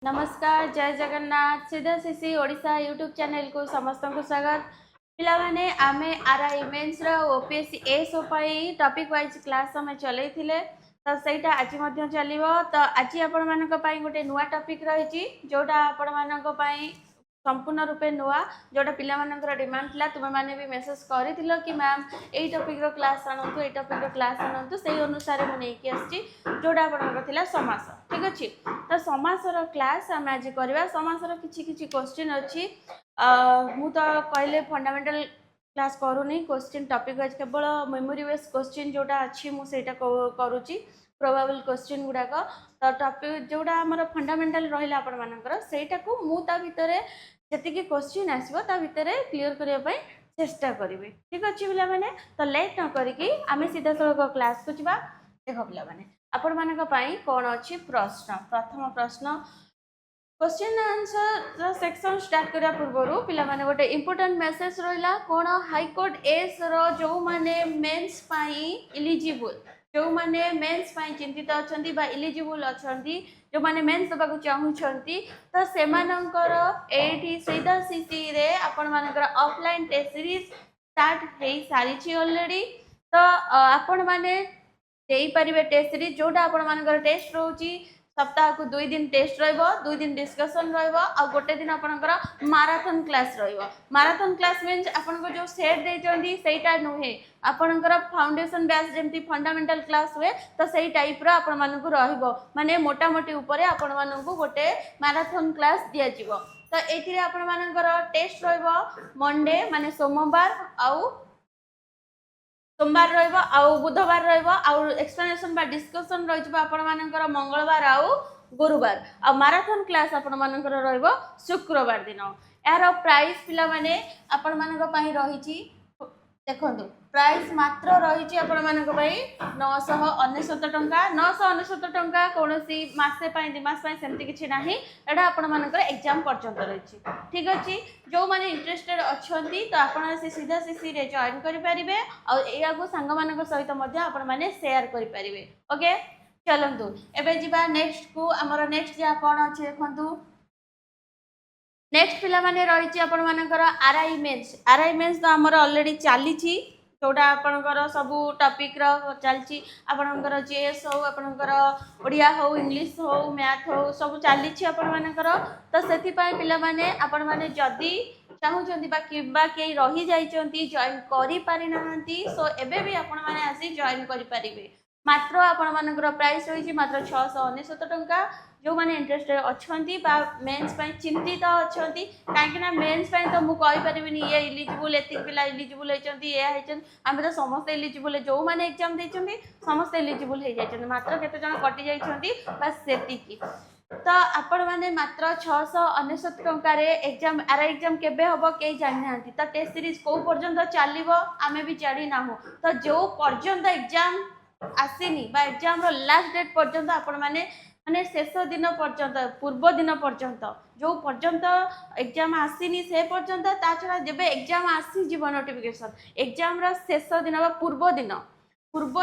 नमस्कार जय जगन्नाथ सीधा सीसी ओडिशा यूट्यूब चैनल को समस्त को स्वागत पिला माने आमे आरआई मेंस रो ओपीएससी एसओ पई टॉपिक वाइज क्लास हम चलैथिले तो सेटा आज मध्य चलिबो तो आज आपण मानक पई गोटे नुवा टॉपिक रहिची जोटा आपण मानक पई संपूर्ण रूपे नुआ जोटा पिला मानकर डिमांड थिला तुमे माने भी मेसेज करिथिलो कि मैम एई टॉपिक रो क्लास आणंतु एई टॉपिक रो क्लास आणंतु सेही अनुसार मु नै कि आछि जोटा आपनकर थिला समास ठीक अछि तो समास रो क्लास हम आज करबा समास रो किछि किछि क्वेश्चन अछि मु तो कहले फंडामेंटल क्लास करूनी क्वेश्चन टॉपिक वाइज केवल मेमोरी बेस क्वेश्चन जोटा अछि मु सेटा करूची प्रोबेबल क्वेश्चन गुडाक तो टॉपिक जोटा हमर फंडामेंटल रहिला आपण मानकर सेटा को मु ता भितरे जति क्वेश्चन आसबो ता भितरे क्लियर करिया पई चेष्टा करिवे ठीक अछि पिला माने तो लेट न करिकि आमे सीधा सळक क्लास को जिबा देखो पिला माने आपण मानक पई कोन अछि प्रश्न प्रथम प्रश्न क्वेश्चन आंसर सेक्शन स्टार्ट करिया पूर्वरु पिला माने गोटे इंपोर्टेंट मैसेज रहिला कोन हाई कोर्ट एस रो जो माने मेंस पई एलिजिबल जो माने मेंस पई चिंतित अछंती बा एलिजिबल अछंती जो माने मेंस दबाकू चाहूछंती तो सेमानकर एठी सीधा सीसी रे आपण मानकर ऑफलाइन टेस्ट सीरीज स्टार्ट हेई सारीची ऑलरेडी तो आपण माने देई परिबे टेस्ट सीरीज जोटा आपण मानकर टेस्ट रहउची सप्ताह को 2 दिन टेस्ट रहइबो 2 दिन डिस्कशन रहइबो आ गोटे दिन आपनकर मैराथन क्लास रहइबो मैराथन क्लास मींस आपनको जो सेट देचंदी सेटा नहे आपनकर फाउंडेशन बेस जेमती फंडामेंटल क्लास हुए तो सही टाइप रो आपण मानकु रहइबो माने मोटा मोटी ऊपर आपण मानकु गोटे मैराथन क्लास दिया जिवो तो एथिरे आपण मानकर टेस्ट रहइबो मंडे माने सोमवार आउ सोमवार रहिबो आउ बुधवार रहिबो आउ एक्सप्लेनेशन बा डिस्कशन रहिबो आपण मानकर मंगलवार आउ गुरुवार आ मैराथन क्लास आपण मानकर रहिबो शुक्रवार दिन यार प्राइस पिला माने आपण मानक पई रहिची देखंतु प्राइस मात्र रहिची आपण मानक पई 999 टंका 999 टंका कोनोसी मासे पई दि मास पई सेमति किछि नाही एडा आपण मानकर एग्जाम पर्यंत रहिची ठीक अछि जो माने इंटरेस्टेड अछंती तो आपण से सीधा सीसी रे जॉइन करि परिबे आ एया को संग मानक सहित मध्य आपण माने शेयर करि परिबे ओके चलंतु एबे जिबा नेक्स्ट को हमर नेक्स्ट जा कोन अछि देखंतु नेक्स्ट पिला माने रहिची आपण मानकर आरआई मेंस तो हमर ऑलरेडी चाली छी जोटा आपणकर सब टॉपिक रो चलची आपणकर जीएस हो आपणकर ओडिया हो इंग्लिश हो मैथ हो सब चली छी आपण मानकर तो सेति पई पिला माने आपण माने जदी चाहूचंती बा किबा के रही जाइचंती जॉइन करि पारि नाहंती सो एबे भी आपण माने आसी जॉइन करि परिबे मात्र आपण मानकर प्राइस होईची मात्र 699 टंका जो माने इंटरेस्टेड अछंती बा मेंस पई चिंतित अछंती काहे ना मेंस पई तो मु कहि परिबिनी ये एलिजिबल एतिक पिला एलिजिबल हेचंती ये हेचन आमे तो समस्त एलिजिबल जो माने एग्जाम देचंती समस्त एलिजिबल हे जायचंती मात्र केते जण कटि जायचंती बस सेतिकी तो आपण माने मात्र 699 टंका रे एग्जाम आर एग्जाम केबे होबो के जानि नांती तो टेस्ट सीरीज को पर्यंत चलिबो आमे भी जानि नाहु तो जो पर्यंत एग्जाम आसीनी बा एग्जाम रो लास्ट डेट पर्यंत आपण माने माने शेष दिन पर्यंत पूर्व दिन पर्यंत जो पर्यंत एग्जाम आसीनी से पर्यंत ता छडा जेबे एग्जाम आसी जीवन नोटिफिकेशन एग्जाम रो शेष दिन बा पूर्व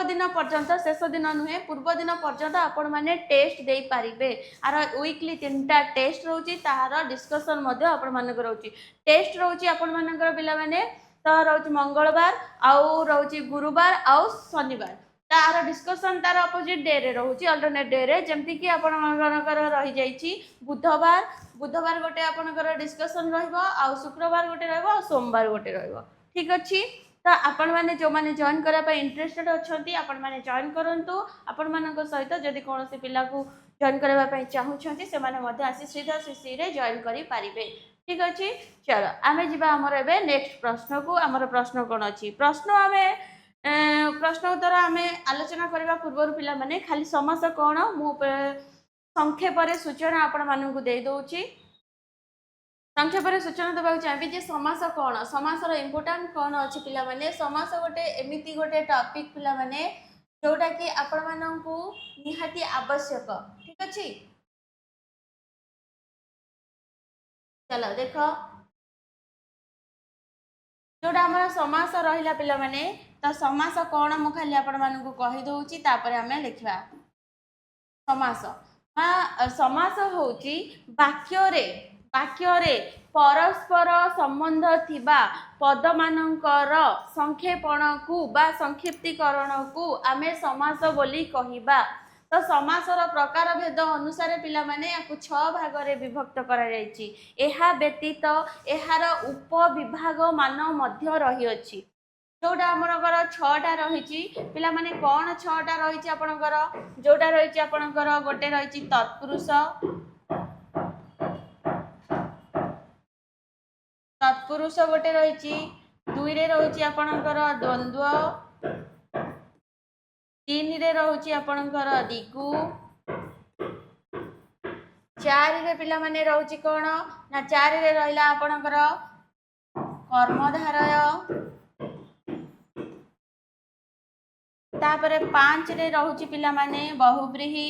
दिन पर्यंत शेष दिन नुहे पूर्व दिन पर्यंत आपण माने टेस्ट दे पारिबे आर वीकली 3टा टेस्ट रहउची ताहार डिस्कशन मध्ये आपण मानक रहउची टेस्ट रहउची आपण मानकर पिला माने तो रहउची मंगलवार आउ रहउची गुरुवार आउ शनिवार तार डिस्कशन तार अपोजिट डे रे रहउची अल्टरनेट डे रे जेमति कि आपण मानकर रही जाईची बुधवार गोटे आपनकर डिस्कशन रहइबो आ शुक्रवार गोटे रहइबो आ सोमवार गोटे रहइबो ठीक अछि तो आपण माने जो माने जॉइन करा पय इंटरेस्टेड अछंती आपण माने जॉइन करंतु आपण मानक सहित जदि कोनोसी पिला को जॉइन करबा पय चाहूछंती से माने मध्ये आसी सीधा सीसी रे जॉइन करि पारिबे ठीक अछि चलो आमे जिबा हमर एबे नेक्स्ट प्रश्न को हमर प्रश्न कोन अछि प्रश्न आमे प्रश्न उत्तर आमे आलोचना करबा पूर्व पिला माने खाली समास कोन मु संक्षेप रे सूचना आपण मानकु दे दोउची संक्षेप रे सूचना देबा चाहबी जे समास कोन समास रो इंपोर्टेंट कोन अछि पिला माने समास गोटे एमिति गोटे टॉपिक पिला माने जोटा कि आपण मानकु निहाती आवश्यक ठीक अछि चलो देखो जोटा हमर समास रहिला पिला माने तो समास कोन मु खाली आपण मानकु कहि दोउची तापर हमें लिखबा समास समास होची वाक्य रे परस्पर संबंध थिबा पद मानकर संक्षेपण को बा संक्षिप्तीकरण को आमे समास बोली कहिबा। तो समासर प्रकार भेद अनुसार पिला माने याकु 6 भाग रे विभक्त करा जायछि। एहा व्यतीत एहार उपविभाग मान मध्य रही अछि। जोटा आपणकर 6टा रही पिला माने कौन 6टा रही आपणकर जोटा रही आपणकर गोटे रही तत्पुरुष गोटे रही 2 रे रही आपणकर द्वंद्व 3 रे रही आपणकर दिगु 4 रे पिला माने रही कौन ना 4 रे रहिला आपणकर कर्मधारय तापरे 5 रे रहुची पिला माने बहुब्रीही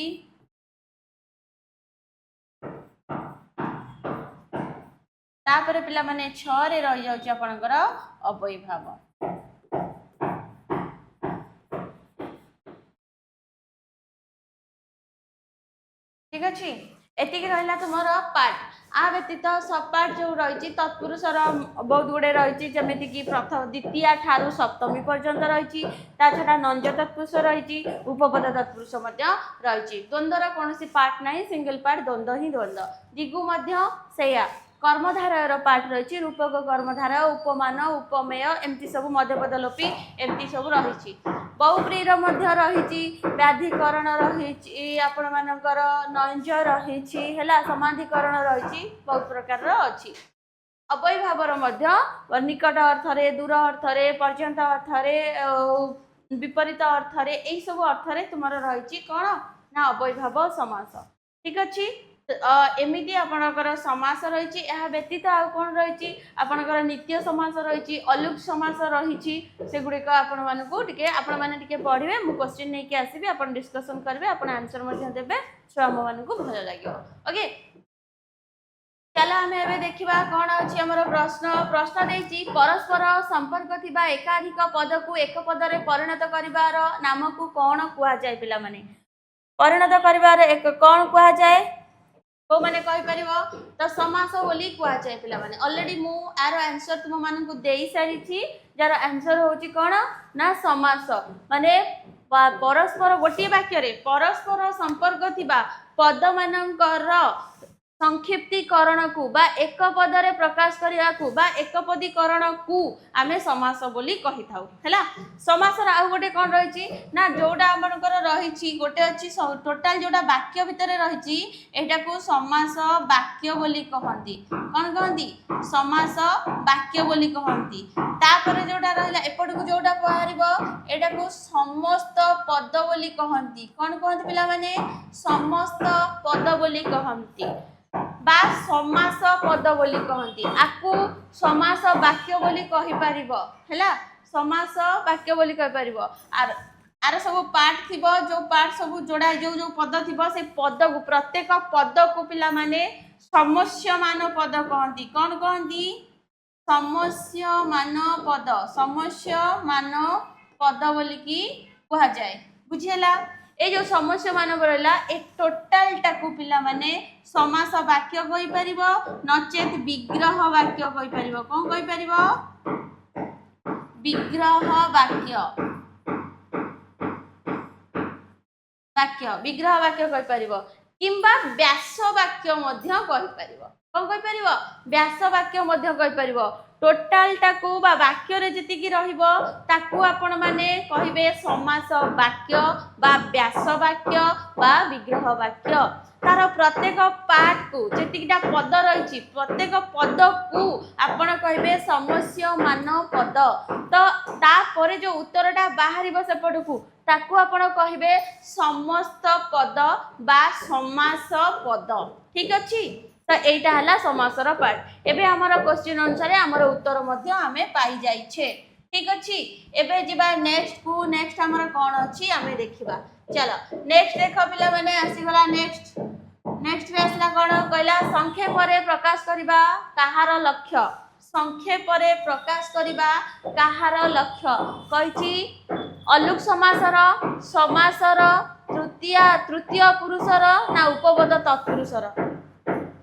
तापरे पिला माने 6 रे रहि जाउची आपनकर अवयभाव। ठीक अछि एतिक रहला तुमर पार्ट आ व्यतीत सब पार्ट जो रही तत्पुरुषर बहुत गुड़े रही जमीती कि प्रथम द्वितीय ठारू सप्तमी पर्यंत रही छड़ा नंज तत्पुरुष रही उपपद तत्पुरुष रही द्वंद्वर कौन पार्ट ना सिंगल पार्ट द्वंद्व ही द्वंद्व दिगु से कर्मधारयर पार्ट रही रूपक कर्मधारय उपमान उपमेय एमती सब मध्यपदलोपी एमती सब रही बहुब्रीर रही व्याधिकरण रही आपण मानकर नंज रही समाधिकरण रही बहुत प्रकार अच्छी अवयभावर निकट अर्थरे दूर अर्थरे पर्यंत अर्थरे विपरीत अर्थरे यही सब अर्थरे तुम रही कौन ना अवयभाव समास। ठीक अच्छे एमती आपणकर समास रही व्यतीत आ कौन रही आपणकर नित्य समास रही अलुक समास रही से गुड़िक आपण मैंने पढ़े मु क्वेश्चन नहीं आसबि आप डिस्कसन करेंगे आप आंसर देवे छुआ मानक भल लगे। ओके चलो आम ए देखा कौन अच्छी आम प्रश्न देती परस्पर संपर्क थिबा एकाधिक पद को एक पदरे परिणत करिवार नाम को कौन कहुए पिला माने परिणत करिवार एक कौन कहुए को माने कहि परिबो तो समास बोली कहुए पिला माने ऑलरेडी मु आर आंसर तुम मानक देई सारी थी जार आंसर होची कौन ना समास माने परस्पर गोटे वाक्य रे परस्पर संपर्क थिबा पद मानकर संक्षिप्तीकरण को बा एक पदरे प्रकाश करिया को बा एकपदीकरण को आमे समास बोली कहि थाउ हैला। समास आ गोटे कोन रही ना जोडा आपनकर रही गोटे अछि टोटल जोडा वाक्य भितर रही एटा को समास वाक्य बोली कहंती कोन कहंती समास वाक्य बोली कहंती तापर जोडा रहला एपट को जोडा बाहरिबो एटा को समस्त पद बोली कहंती कोन कहंती पिला माने समस्त पद बोली कहंती बा समास पद बोली कहंती आकु समास वाक्य बोली कहि परिबो हैला समास वाक्य बोली कहि परिबो आर सब पार्ट थिबो जो पार्ट सब जोड़ा जो पद थिबो से पद को प्रत्येक पद को पिला माने समस्यमान पद कहंती कोन कहंती समस्यमान पद बोली की कहा जाए बुझिला ए जो समस्या मान रहा एक टोटाल टाकू पिला माने समास वाक्य कहि परिबो नचेत विग्रह वाक्य कहि परिबो कोन कहि परिबो विग्रह विग्रह वाक्य कहि परिबो किंबा व्यास वाक्य मध्य कहि परिबो कोन कहि परिबो व्यास वाक्य मध्य कहि परिबो टोटाल टाकू बा वाक्य रे जति रहिबो ताकू आपण माने कहिबे समास वाक्य बा व्यास वाक्य बा विग्रह वाक्य तार प्रत्येक पार्ट को जतिटा पद रही प्रत्येक पद को आपण कहिबे समस्यमान पद तो ता परे जो उत्तरटा बाहरिबो सेपट को ताकू आपण कहिबे समस्त पद बा समास पद। ठीक अछि तो एटा हला समासर पार्ट एबे हमर क्वेश्चन अनुसार हमर उत्तर मध्य हमें पाई जाइछे। ठीक अछि एबे जिबा नेक्स्ट को नेक्स्ट हमर कोन अछि हमें देखिबा चलो नेक्स्ट देखो पिला माने आसी गला नेक्स्ट रे असला कोन कहला संक्षेप रे प्रकाश करिबा काहार लक्ष्य संक्षेप रे प्रकाश करिबा काहार लक्ष्य कहिछि अलुक समासर तृतीय पुरुषर ना उपपद तत्पुरुषर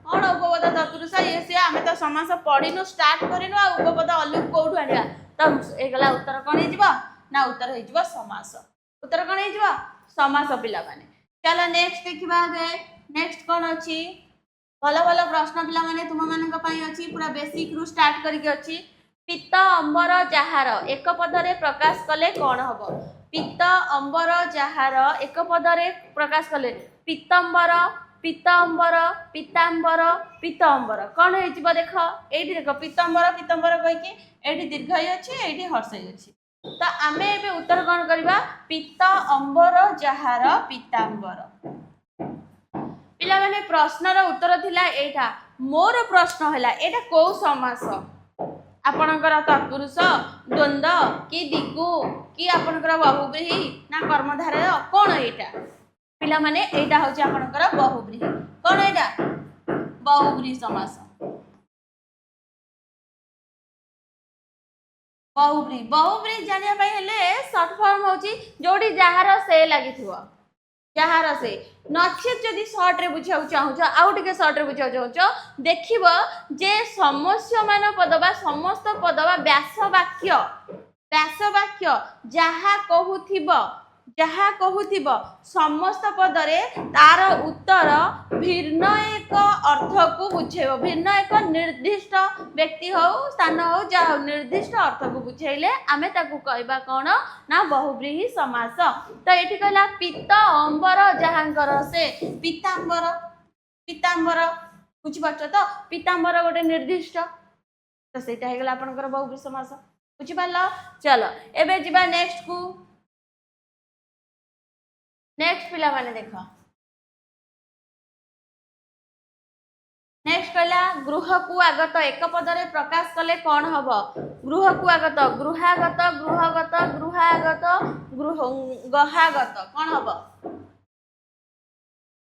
कौन उपपद तत्पुरुष ये सी आम तो समास पढ़ीनु स्टार्ट करूँ आ उपपद अलुक कौटू आनिया तो एगला उत्तर कौन हो ना उत्तर हो समास उत्तर कौन हो समास पिला माने चलो नेक्स्ट देखा नेक्स्ट कौन अच्छी भल भल प्रश्न पिला माने तुम मान अच्छी पूरा बेसिक रु स्टार्ट करके अच्छी पित्त अंबर जहार एक पदरे प्रकाश कले कौन हम पित्त अंबर जहार एक पदरे प्रकाश कले पित्तंबर पीतांबर पीतांबर पीतांबर कौन हो देख ये देख पीतांबर पीतांबर कहीकि ये दीर्घ अच्छी ये हर्षई अच्छी तो आम ए उत्तर कौन करवा पित्त अंबर जहार पीतांबर पिला माने प्रश्नर उत्तर थिला एटा मोर प्रश्न हैला एटा को समास आपणकर तत्पुरुष द्वंद्व कि दिगु कि आपणकर बहुब्रीहि ना कर्मधारय कौन एटा पिला माने एटा होची आपणकर बहुब्रीहि कौन एटा बहुब्रीहि समास बहुब्रीहि बहुब्रीहि जानिया पई हेले शॉर्ट फॉर्म होची जोडी जहार से लागिथिवो जहार से नक्षेप जदि सर्ट रे बुझा चाहूच आउ टिके सर्ट रे बुझा चाहूच देखिबो जे समस्यमान पद बा समस्त पद बा व्यास वाक्य जहा कहूथिबो समस्त पदरे तार उत्तर भिन्न एक अर्थ को बुझेबो भिन्न एक निर्दिष्ट व्यक्ति हो स्थान हो जहा निर्दिष्ट अर्थ को बुझेइले आमे ताकू कहबा कोन ना बहुब्रीहि समास तो एठी कहला पित्त अंबर जहांकर से पीतांबर पीतांबर बुझि पाछो तो पीतांबर गोटे निर्दिष्ट तो सेटा हे गेला आपनकर बहुब्रीहि समास बुझि पालो चलो एबे जिबा नेक्स्ट को नेक्स्ट पिला माने देखो नेक्स्ट कहला गृह को आगत एक पदरे प्रकाश कले कौन हम गृह को आगत गृहागत गृहगत गृहागत गहागत कौन हम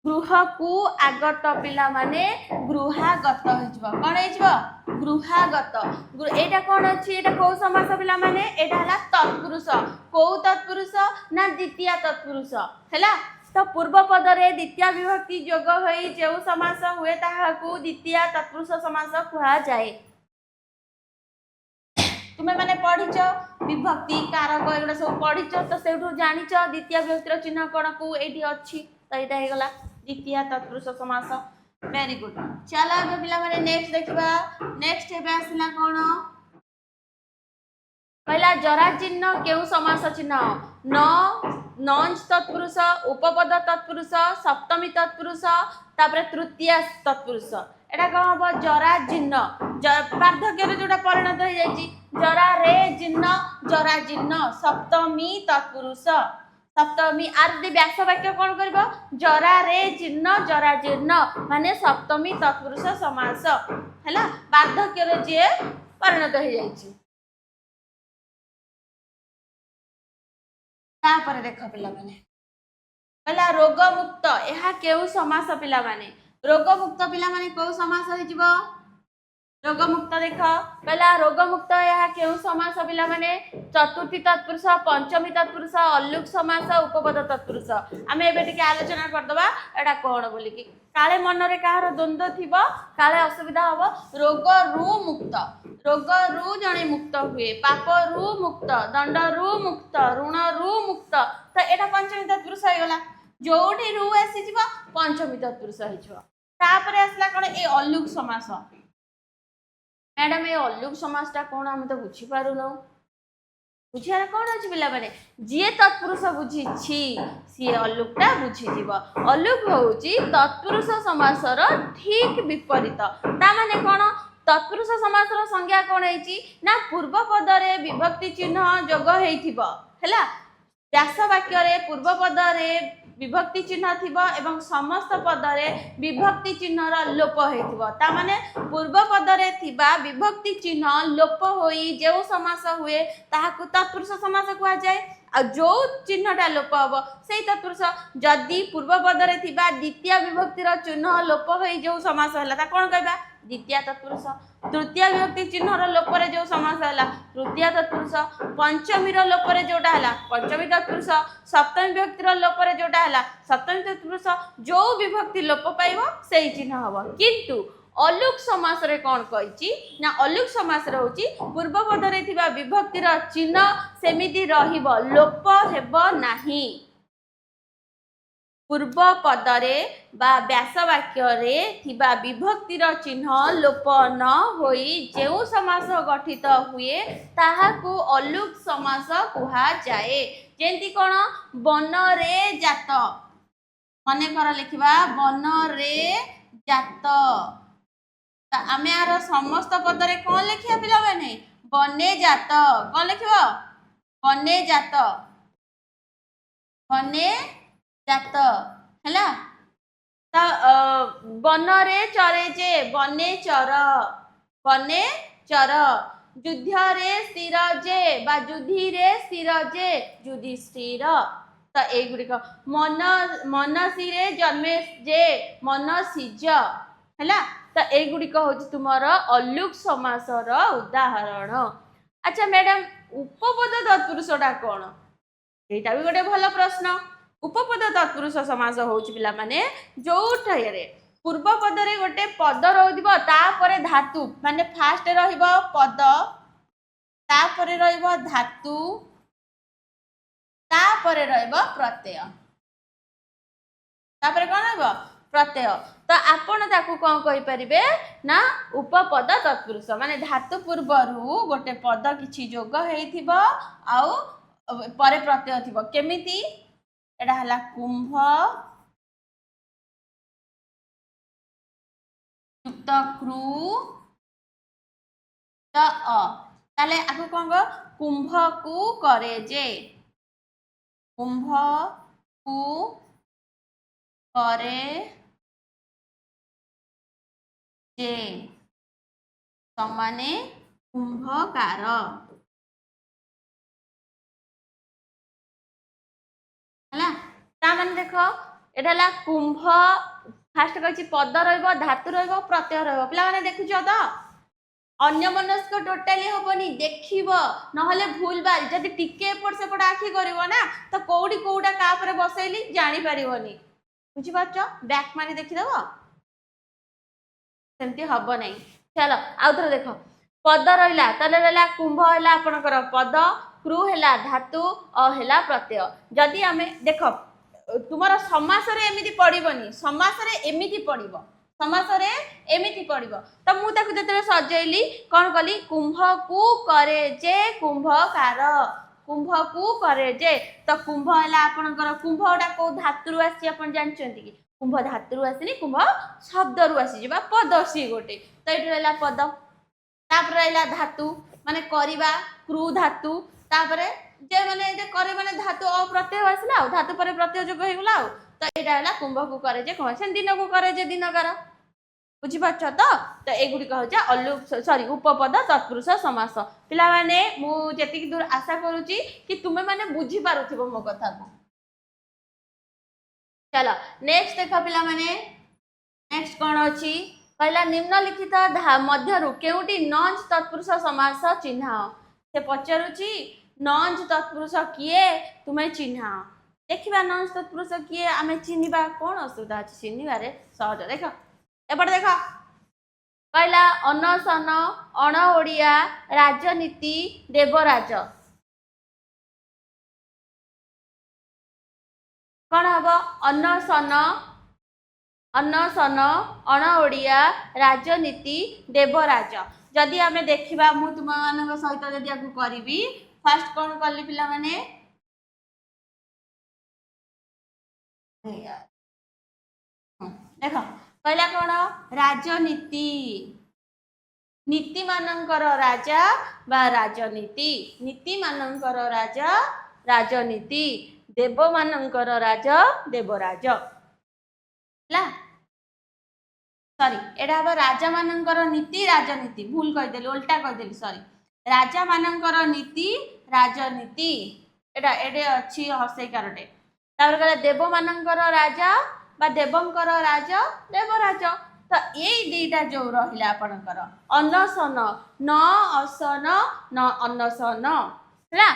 गृह को आगत पिला माने गृहागत हो कौन हो गृहागत एटा कौन अच्छी एटा को समास पिला माने एटा हला तत्पुरुष को तत्पुरुष ना द्वितीय तत्पुरुष हैला तो पूर्व पदरे द्वितीय विभक्ति जोग होई जो समास हुए ताहाकू द्वितीय तत्पुरुष समास कहा जाए तुमे माने पढ़िच विभक्ति कारक एगुडा सब पढ़िच तो सेठू जानिच द्वितीय विभक्तिर चिन्ह कोन को एठी अछि तो एटा हे गला द्वितीय तत्पुरुष समास वेरी गुड चलो अब पिला माने नेक्स्ट देखबा नेक्स्ट हेबे आसिला कोन पहला जरा चिन्ह केउ समास चिन्ह न नंच तत्पुरुष उपपद तत्पुरुष सप्तमी तत्पुरुष तापर तृतीय तत्पुरुष एटा कौन हम जरा चिन्ह वार्धक्य जोटा परिणत हो जाइए जरा रे चिन्ह जरा चिन्ह सप्तमी तत्पुरुष सप्तमी आर व्यास वाक्य कौन कर जरा रे चिन्ह जरा जीर्ण माने सप्तमी तत्पुरुष समास है वार्धक्य जी परिणत हो जाइए देख पिला माने पहला रोग मुक्त यह केउ समास पिला माने रोग मुक्त पिला माने को समास हो जिवो रोग मुक्त देख पहला रोग मुक्त यह केउ समास पिला माने चतुर्थी तत्पुरुष पंचमी तत्पुरुष अलुक समास उपपद तत्पुरुष आमे एबे टिके आलोचना करदबा एटा कोन बोली कि काले मन रे कहार द्वंद्व थिबो काले असुविधा हबो रोग रु मुक्त रोग रु जणे मुक्त हुए पाप रु मुक्त दंड रु मुक्त ऋण रु मुक्त तो एटा पंचमी तत्पुरुष हो गला जोठी रु आसी जिवो पंचमी तत्पुरुष हो जिवो तापर आसला कोन ए अलुक समास मैडम ये अलुक समासटा कौन आम तो बुझी पार बुझार कौन अच्छी पिला माने जी तत्पुरुष बुझी सी अलुकटा बुझीज अलुक हूँ तत्पुरुष समासर ठीक विपरीत ता माने कौन तत्पुरुष समासर संज्ञा कौन है पूर्व पदरे विभक्ति चिन्ह जोग होता व्यास वाक्य पूर्व पदरे विभक्ति चिन्ह थिबो एवं समस्त पदरे विभक्ति चिन्हर लोप होता माने पूर्व पदरे थिबा विभक्ति चिन्ह लोप होई जो समास हुए ताहाकु तत्पुरुष समास कहा जाए आ जो चिन्हटा लोप हम से तत्पुरुष जदि पूर्व पदरे थिबा द्वितीय विभक्तिर चिन्ह लोप होई जो समास होला ता कोन कहबा द्वितीय तत्पुरुष तृतीय विभक्ति चिन्हर लोपर जो समास है तृतीय तत्पुरुष पंचमी लोपर जोटा है पंचमी तत्पुरुष सप्तमी विभक्ति लोपर जोटा है सप्तमी तत्पुरुष जो विभक्ति लोप पाइब से चिन्ह हम किंतु अलुक समास रे कौन कही ना अलुक समास होची पूर्व पदरे थिबा विभक्तिर चिन्ह सेमिति रहिबो लोप हेबो नाही पूर्व पदरे बा व्यास वाक्य रे थिबा विभक्तिर चिन्ह लोप न होई जेउ समास गठित हुए ताहाकू अलुक समास कुहा जाए जेंति कोन वन रे जात मने कर लिखिबा वन रे जात आम यार समस्त पदरे कौन लिखिया पिला मैंने बने जात कौन लिख बने जात है वन रे चरे जे बने चर युद्ध रे स्थिर जे बा युद्धि रे स्थिर जे युधिष्ठिर तो एगुड़िक मनसी रे जन्मे जे मनसीज है तो एगुड़िक हूँ तुम अलुक समासर उदाहरण। अच्छा मैडम उपपद तत्पुरुषटा कौन यहाँ भी गोटे भल प्रश्न उपपद तत्पुरुष समास हूँ पिला माने जो पूर्व पदरे गोटे पद रोपर धातु माने फास्ट पद तापर धातु तापर प्रत्यय तापर कौन प्रत्यय तो आपण ताकू कौन कहि परिबे ना उपपद तत्पुरुष माने धातु पूर्वरु गोटे पद किछि जोग हेइथिबो आउ परे प्रत्यय थिबो केमिति एडा हला कुंभ युक्त क्रू त अ ताले आकू कौन गो कुंभ कु करे जे कुंभ कु करे जे समाने कुंभकार है देख एटा कुंभ फास्ट कही पद धातु प्रत्यय पे देखुच तो अन्य मनस्क टोटाली हेनी देख ना भूल बाल जदि टिके एपट सेपट आखि कर तो कौटी कौटा क्या बसैली जापर बुझीपार बैक मारी देखीदेव सेमती हम नहीं चलो आउ थे देख पद रहा कुंभ है आपणकर पद क्रू है धातु है प्रत्यय जदि आम देख तुम समास एमती पड़ोनी समास एमती पड़ो समास एमती पड़ो तो मुझे जो सजैली कौन कली कुंभ कु करे जे कुंभकार कुंभ कु करे जे तो कुंभ है आपणकर कुंभटा कौ धातु आसी आप जानते कि कुंभ धातु आसनी कुंभ शब्द रु आसी पद सी गोटे तो ये रहा पद तापर रहा धातु माने करवा क्रू धातु तापर जे माने करे माने धातु अप्रत्यय आसला धातु पर प्रत्यय जोग होगला तो यहाँ है कुंभ को करे जे कौन से दिन को करे जे दिनकार बुझीपार तो एगुड़िक हूँ अलुक सॉरी उपपद तत्पुरुष समास पिला माने मुझे दूर आशा करुच्ची कि तुम्हें माने बुझी पारुथिबो मो कथा को चलो नेक्स्ट देख पिला माने नेक्स्ट कौन अच्छी कहला निम्नलिखित मध्यरु केउटी नंज तत्पुरुष समास चिन्ह से पचारुची नंज तत्पुरुष किए तुम्हें चिन्ह देखा नंज तत्पुरुष किए आम चिन्हवा कौन असुविधा अच्छी चिन्हबार सहज देख एपटे देख कहला अनशन अण ओडिया राजनीति देवराज कौन हम अनशन अनशन अण ओडिया राजनीति देवराज जदि आम देखा मु तुम मान सहित जदि आपको करी फास्ट कौन कली पिला माने देख कहला कौन राजनीति नीति मानकर राजा बा राजनीति नीति मानकर राजा राजनीति देव मानकर राजा देवराज सॉरी एटा हम राजा मानकर नीति राजनीति भूल कहीदेली उल्टा कहीदेली सॉरी राजा मानकर नीति राजनीति एटा एडे अच्छी हसैकारटे तापर कहला देव मानकर राजा बा देवंकर राजा देवराज तो ये दीटा जो रहा आपणकर अनशन न असन न अनशन है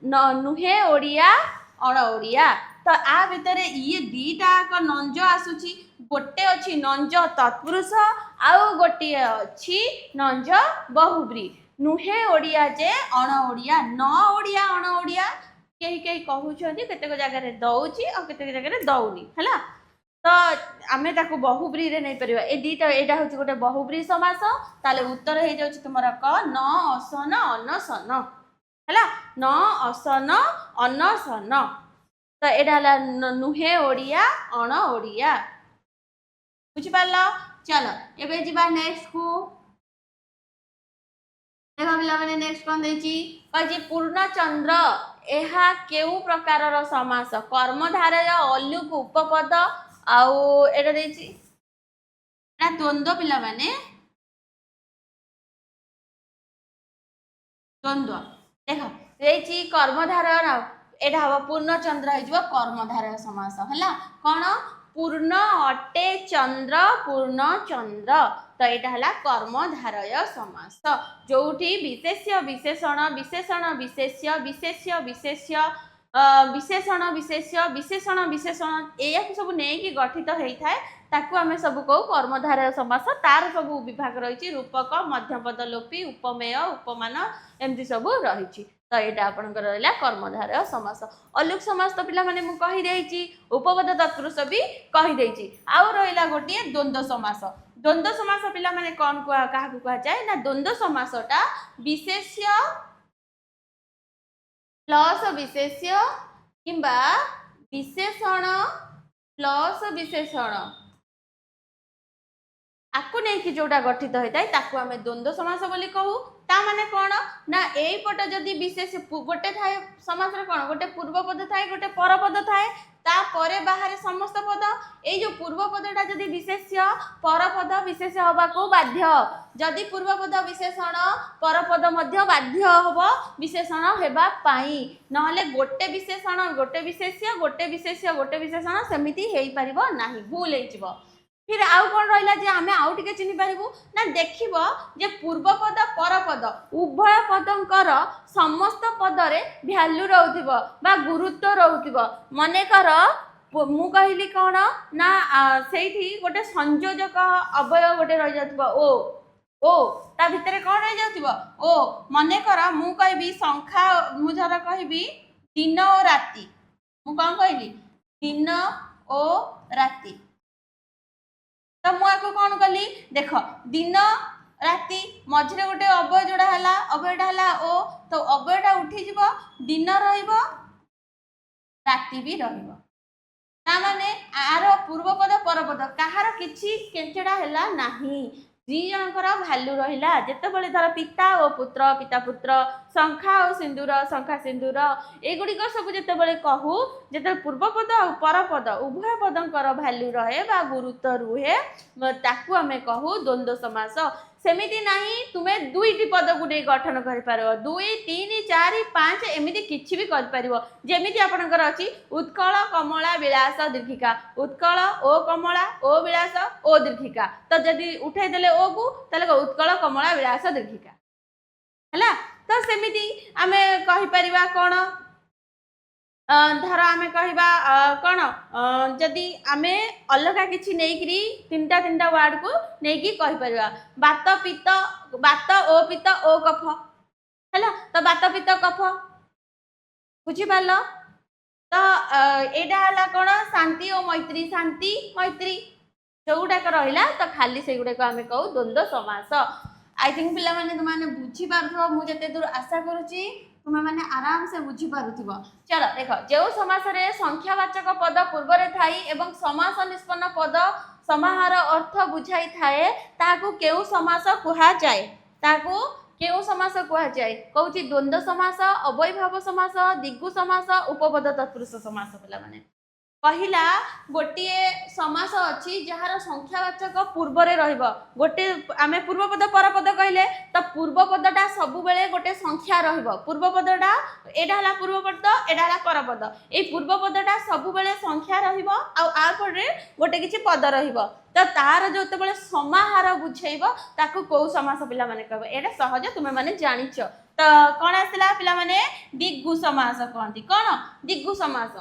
नुहे ओडिया अण ओडिया तो आ भितर ये दीटा नंज आसुची गोटे अच्छी नंज तत्पुरुष आउ गोटे अच्छी नंज बहुब्री नुहे ओडिया जे अण ओडिया न ओडिया अण ओडिया कहीं कहीं कहते केतेक जगह दौची और केतेक जगह दौनी है तो आमे ताकू बहुब्री रे नहीं परिबा ए दीटा एटा होची गोटे बहुब्री समास ताले उत्तर हे जाउची तुमरा क न असन अनसन हैला न असन अनसन तो एटा हला नुहे ओडिया अण ओडिया बुझि पाला चलो एबे जिबा नेक्स्ट को देखो पिला माने नेक्स्ट कोन देची कजी पूर्णचंद्र एहा केउ प्रकारर समास कर्मधारय अलुक उपपद आउ एटा देची ना द्वंद्व पिला माने द्वंद्व देखो देची कर्मधारय ना एटा हवा पूर्णचंद्र हे जबो कर्मधारय समास हला कोन पूर्ण अटे चंद्र पूर्ण चंद्र तो यहाँ है कर्मधारय समास जोठी विशेष्य विशेषण विशेषण विशेष्य विशेष्य विशेष्य विशेषण विशेष्य विशेषण विशेषण या सब नहीं गठित होता है ताकू आम सब कहू कर्मधारय समास तार सब विभाग रही रूपक मध्यपद लोपी उपमेय उपमान एमती सब रही तो यहाँ आपंकर रहा कर्मधारय समास अलुक समास तो पिला माने कहीदे उपपद तत्पुरुष भी कहीदे आउ रहा गोटे द्वंद्व समास द्वंद्व समास पिला माने कौन क्या कहा जाए ना द्वंद्व समासटा विशेष्य प्लस विशेष्य किंबा विशेषण प्लस विशेषण आपको नहीं जोटा गठित होता है ताकू आम द्वंद्व समास बोली कहू ता माने कौन ना यही पट जदि विशेष गोटे थाए समास कौन गोटे पूर्व पद थाए गोटे पर पद थाए तापर बाहर समस्त पद ये जो पूर्व पदटा जदि विशेष्य पर पद विशेष हवा को बाध्य जदि पूर्व पद विशेषण पर पद मध्य बाध्य हम विशेषण हेबा पाई नहले गोटे विशेषण गोटे विशेषण सेमिति हेई परिबो नाही भूल हेइजिवो फिर आउ कौन रहा जे आमे आउ टिके चिन्हि पारिबु ना देखिबो जे पूर्व पद पर पद उभय पदंकर समस्त पदरे भ्यालु रहउथिबो बा गुरुत्व रहउथिबो मने कर मु कहली कौन ना सेठी गोटे संयोजक अवयव गोटे रहि जाथिबो ओ ता भितरे कौन रहि जाथिबो ओ मने कर मु कहबी संख्या मु जरा कहबी दिन और राति मु कौन कहली दिन और राति तो मुझे कौन कली देख दिन राति मझे गोटे अवय जोड़ा है अवयटा है ओ तो अवयटा उठी दिन राति भी माने आर पूर्वपद परपद कहार किछि केंचेड़ा है नाही दी जनकर भैल्यू रहा जिते धर पिता और पुत्र पिता पुत्र शंखा और सिंदूर शंखा सिंदूर एगुड़िक सब जिते कहू जिते पूर्वपद और परपद उभय पदंकर भैल्यू रहे बा गुरुत्व रुहे ताकू आमे कहू द्वंद्व समास सेमिति नाही तुमे दुईटी पद को नहीं गठन कर पारो 2 3 4 5 एमिति किछि भी कर पारिबो जेमिति आपनकर अछि उत्कल कमला विलास दीर्घिका उत्कल ओ कमला ओ विलास ओ दीर्घिका तो जदि उठे देले ओ को तले उत्कल कमला विलास दीर्घिका हला तो सेमिति आमे कहि परिबा कोन धर आमे कहबा कौन जदि आमे अलगा किछि नेकरी तीनटा वर्ड को नेकी कहि परबा बात पित्त बात ओ पित्त ओ कफ हैला तो बात पित्त कफ बुझि पालो तो एडा हला कोन शांति और मैत्री जोउडा को रहिला तो खाली से गुडे को आमे कहू द्वंद्व समास आई थिंक पिला माने तुमाने बुझि पारथो मु जते दूर आशा करूची तुम्हें मैंने आराम से बुझी पारुथिबो चलो देखो जो समास रे संख्यावाचक पद पूर्व रे थाई एवं समास निष्पन्न पद समाहार अर्थ बुझाई थाए ताकू केउ समास कुहा जाए ताकू केउ समास कुहा जाए कहूची द्वंद्व समास अवयभाव समास दिग्गु समास उपपद तत्पुरुष समास पिला माने कहिला गोटे समास अच्छी जार संख्यावाचक पूर्वरे रहिबो गोटे आमे पूर्व पद पर पद कहले तो पूर्व पदटा सब बेले गोटे संख्या रहिबो पूर्व पदटा एडा हला पूर्व पद एडा हला पर पद ए पूर्व पदटा सब बेले संख्या रहिबो आ आपर गोटे किछि पद रहिबो तो तार जोते बेले समाहार बुझेइबो ताकू को समास पिला माने कहबो एडा सहज तुमे माने जानिछ तो कोन आसला पिला माने दिग्गु समास कहंती कोन दिग्गु समास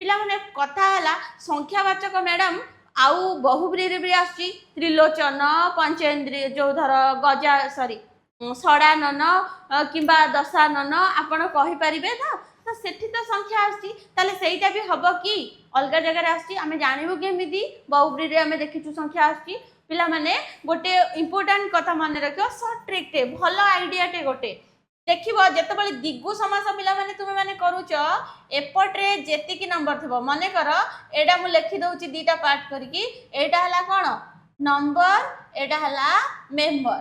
पिला माने कथा हला संख्यावाचक मैडम आउ बहुब्री रे भी आसी त्रिलोचन पंचेंद्रिय जो धर गजा सॉरी षडानन किंबा दशानन आपण कहि परिबे ना तो सेठी तो संख्या आसी ताले सेईटा भी हबो कि अलगा जगह रे आसी आमे जानिबो केमिति बहुब्री रे आमे देखिछु संख्या आसी पिला माने गोटे इंपोर्टेंट कथा माने रखियो शॉर्ट ट्रिक टे भलो आईडिया टे गोटे देखिबो जेतेबेले दिग्गु समास पिला माने तुमे माने करूछ एपटरे जेतिकी नंबर थबो माने कर एडा मु लिखि दउची दीटा पार्ट करकी एडा हला कोन नंबर एडा हला मेंबर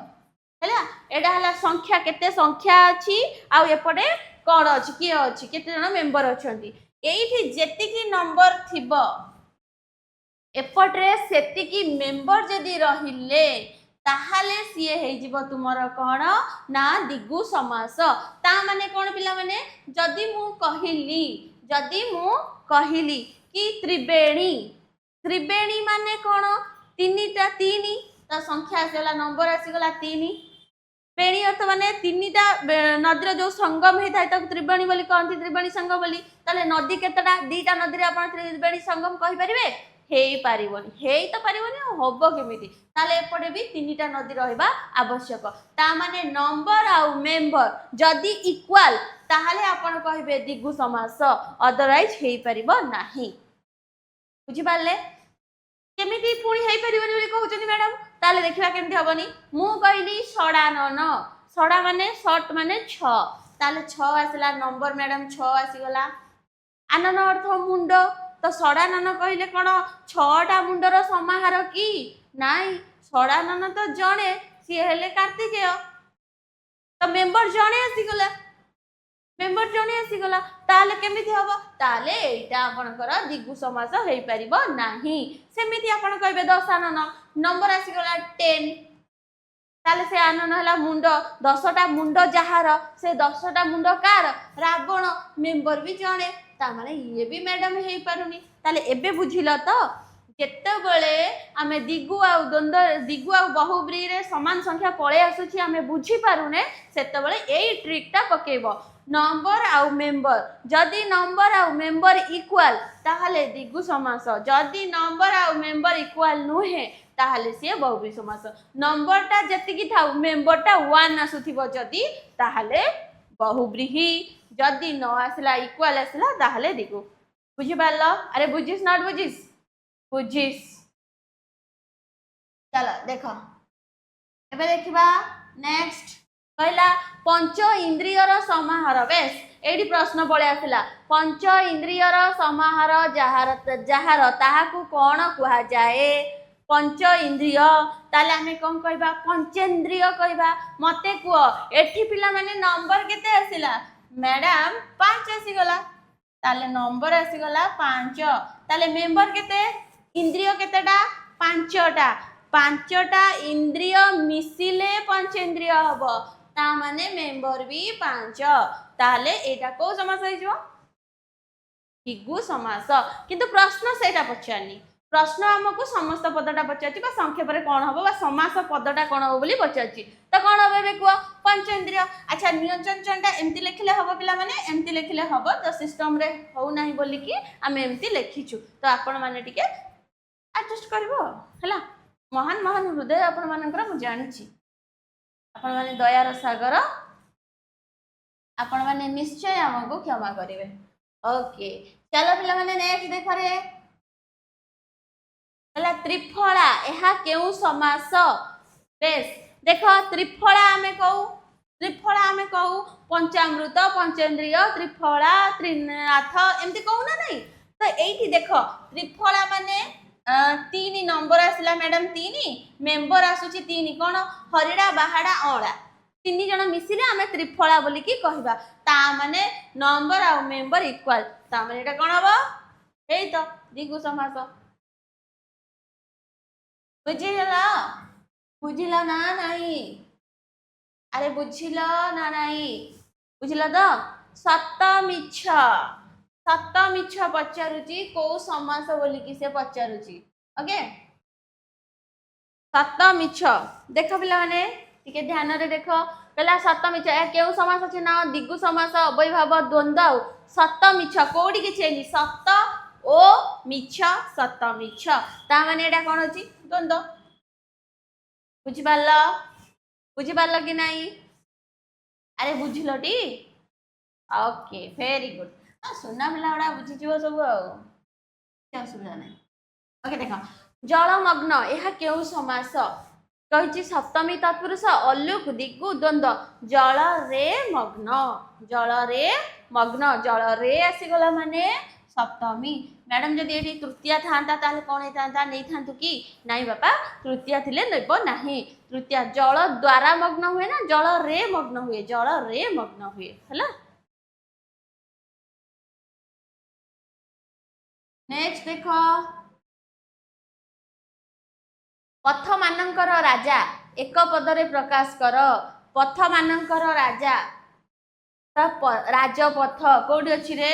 हैला एडा हला संख्या केते संख्या अछि आ एपटे कोन अछि की अछि केते जण मेंबर अछंती एइठी जेतिकी नंबर थिबो एपटरे सेतिकी मेंबर जदी रहिले ताहाले सीए हे जीव तुमर कोन ना दिग्गु समास ता माने कोन पिला माने जदी मु कहिली कि त्रिवेणी त्रिवेणी माने कोन तीनटा तीन ता संख्या आसीगला नंबर आसीगला तीन बेणी अर्थ माने तीनटा नदीर जो संगम हे थाय त त्रिवेणी बोली कहंती त्रिवेणी संगम बोली ताले नदी केतटा दीटा नदी रे आपण त्रिवेणी संगम कहि परिबे हेई पारिबोनी हेई तो पारिबोनी होबो केमिति ताले एपटे भी तीनटा नदी रहबा आवश्यक ता माने नंबर आ मेंबर जदी इक्वल ताहाले आपण कहिबे दिग्गु समास अदरवाइज हेई परिबो नाही बुझि पाले केमिति पुणी हेई परिबोनी बोली कहउचनी मैडम ताले देखिबा केमिति होबनी मु कहिली षडानन षडा माने शॉर्ट माने 6 ताले 6 आसला नंबर मैडम 6 आसी गला आनन अर्थ मुंड तो षडानन कहले कोन 6टा मुंडर समाहार की नाई षडानन तो जणे सी हेले कार्तिकेय तो मेंबर जणे आसी गला ताले केमिति हबो ताले एटा आपनकर दिग्गु समास हेई परिबो नाही सेमिति आपन कहबे दशानन नंबर आसी गला 10 ताले से आनन हला मुंड 10टा मुंड जहार से 10टा मुंड कार रावण मेंबर भी जणे ता माने ये भी मैडम हेई पारुनी ताले एबे बुझिला तो जेतेबेले आमे दिग्गु आ द्वंद्व दिग्गु आ बहुब्री रे समान संख्या पळे आसुची आमे बुझी पारुने सेतेबेले एई ट्रिकटा पकेइबो नंबर आ मेंबर जदी नंबर आ मेंबर इक्वल ताहाले दिग्गु समास जदी नंबर आ मेंबर इक्वल नुहे ताहाले से बहुब्री समास नंबरटा जेतिकी थाउ मेंबरटा 1 आसुथिबो जदी ताहाले बहुब्री ही जदी न आसला इक्वल आसला ताहाले दिग्गु बुझि पारलो अरे बुझिस नॉट बुझिस बुझिस चलो देखो एबे देखिबा नेक्स्ट कहला पंच इंद्रियर समाहार बेस एडी प्रश्न पळे आसला पंच इंद्रियर समाहार जहार ताहाकू कोन कुहा जाए पंच इंद्रिय ताले आमे कोन कहबा पंचेंद्रिय कहबा मते कुओ एठी पिला माने नंबर केते आसिला मैडम 5 आसी गला ताले नंबर आसी गला 5 ताले मेंबर केते इंद्रिय केतेटा 5टा इंद्रिय मिसिले पंचेंद्रिय हबो ता माने मेंबर भी 5 ताले एटा को समास होई जो दिग्गु समास किंतु प्रश्न सेटा पछानी प्रश्न हमको समस्त पदटा पचाची बा संक्षेप रे कोन हबो बा समास पदटा कोन हबो बोली पचाची त कोन हबे बे को पंचेंद्रिय अच्छा नियोजन चंटा एम्ति लिखले हबो पिला माने एम्ति लिखले हबो त सिस्टम रे हो नाही बोली कि आमे एम्ति लिखिछु तो आपण माने टिके एडजस्ट करबो हला महान महान हृदय आपण मानकर मु जानिछि आपण माने दयार सागर आपण माने निश्चय हमको क्षमा करिवे ओके चलो पिला माने नेक्स्ट देखो रे हला त्रिफला एहा केउ समास बेस देखो त्रिफला आमे कहू पंचामृत पंचेंद्रिय त्रिफला त्रिनाथ एमती कहू ना नहीं तो एठी देखो त्रिफला माने 3 नंबर आसला मैडम 3 मेंबर आसुची 3 कोन हरिडा बाहाडा अळा 3 जण मिसिले आमे त्रिफला बोली की कहबा ता माने नंबर आ मेंबर इक्वल ता माने एटा कोन हबो एई तो द्विगु समास बुझिला बुझिला ना नहीं अरे बुझिला ना नहीं बुझिला तो सत मिछ सत मिछ पचारुची को समास बोली कि से पचारुची ओके सत मिछ देख पिला माने टिके ध्यान रे देख कहला सत मिछ ए केउ समास अछि ना दिगु समास अवयभाव द्वंद्व सत मिछ कोडी कि चेनी सत ओ मिछ सत मिछ ता माने एटा कोन अछि द्वंद्व बुझि पारल कि नाही अरे बुझिलो टी ओके वेरी गुड सुना पिला गुड़ा बुझीज सब असुविधा नहीं ओके देख जलमग्न यह केउ समास कही सप्तमी तत्पुरुष अलुक दिगु द्वंद्व जल रे जल रे आसीगला माने सप्तमी मैडम जदि ये तृतीया था ताले कौन होता नहीं था कि नहीं बापा तृतीया थिले नेब नहीं तृतीया जल द्वारा मग्न हुए ना जल रे मग्न हुए है नेक्स्ट देख पथ मानकर राजा एक पदरे प्रकाश कर पथ मानकर राजा राजपथ कौटी अच्छी रे